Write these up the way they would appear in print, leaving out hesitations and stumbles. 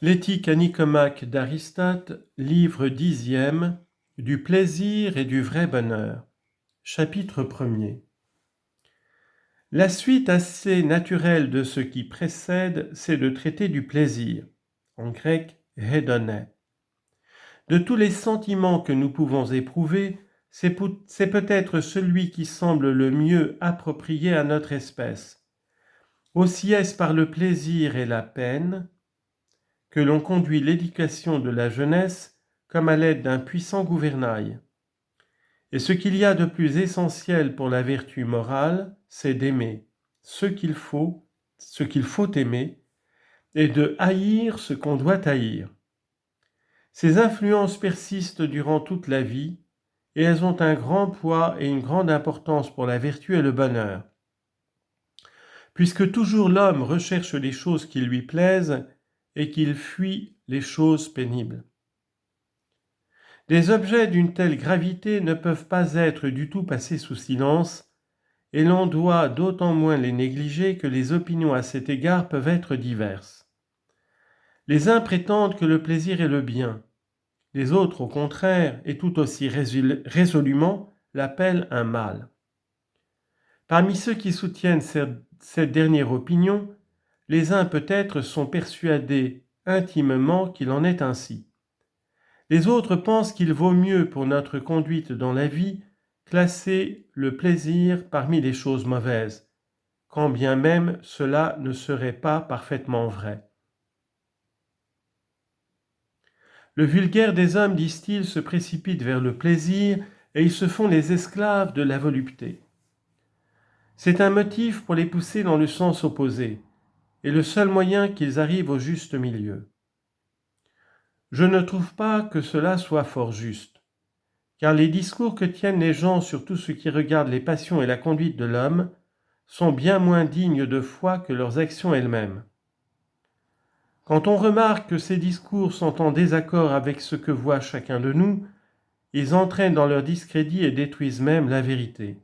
L'éthique à Nicomaque d'Aristote, livre 10e, du plaisir et du vrai bonheur. Chapitre 1er. La suite assez naturelle de ce qui précède, c'est de traiter du plaisir, en grec hédoné. De tous les sentiments que nous pouvons éprouver, c'est peut-être celui qui semble le mieux approprié à notre espèce. Aussi est-ce par le plaisir et la peine que l'on conduit l'éducation de la jeunesse comme à l'aide d'un puissant gouvernail. Et ce qu'il y a de plus essentiel pour la vertu morale, c'est d'aimer ce qu'il faut aimer, et de haïr ce qu'on doit haïr. Ces influences persistent durant toute la vie, et elles ont un grand poids et une grande importance pour la vertu et le bonheur. Puisque toujours l'homme recherche les choses qui lui plaisent et qu'il fuit les choses pénibles. Des objets d'une telle gravité ne peuvent pas être du tout passés sous silence, et l'on doit d'autant moins les négliger que les opinions à cet égard peuvent être diverses. Les uns prétendent que le plaisir est le bien, les autres, au contraire, et tout aussi résolument, l'appellent un mal. Parmi ceux qui soutiennent cette dernière opinion, les uns peut-être sont persuadés intimement qu'il en est ainsi. Les autres pensent qu'il vaut mieux pour notre conduite dans la vie classer le plaisir parmi les choses mauvaises, quand bien même cela ne serait pas parfaitement vrai. Le vulgaire des hommes, disent-ils, se précipite vers le plaisir et ils se font les esclaves de la volupté. C'est un motif pour les pousser dans le sens opposé, et le seul moyen qu'ils arrivent au juste milieu. Je ne trouve pas que cela soit fort juste, car les discours que tiennent les gens sur tout ce qui regarde les passions et la conduite de l'homme sont bien moins dignes de foi que leurs actions elles-mêmes. Quand on remarque que ces discours sont en désaccord avec ce que voit chacun de nous, ils entraînent dans leur discrédit et détruisent même la vérité.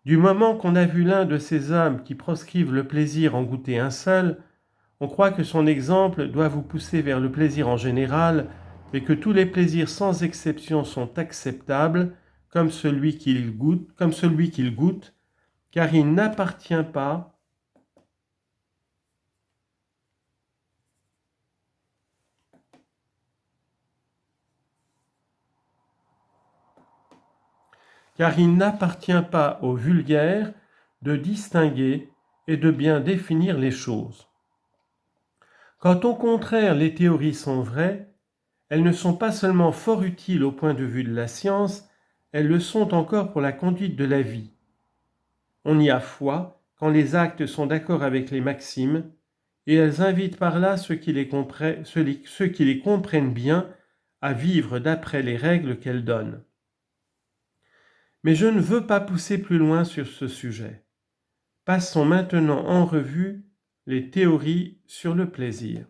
Du moment qu'on a vu l'un de ces hommes qui proscrivent le plaisir en goûter un seul, on croit que son exemple doit vous pousser vers le plaisir en général et que tous les plaisirs sans exception sont acceptables comme celui qu'il goûte, car il n'appartient pas au vulgaire de distinguer et de bien définir les choses. Quand au contraire les théories sont vraies, elles ne sont pas seulement fort utiles au point de vue de la science, elles le sont encore pour la conduite de la vie. On y a foi quand les actes sont d'accord avec les maximes, et elles invitent par là ceux qui les comprennent bien à vivre d'après les règles qu'elles donnent. Mais je ne veux pas pousser plus loin sur ce sujet. Passons maintenant en revue les théories sur le plaisir.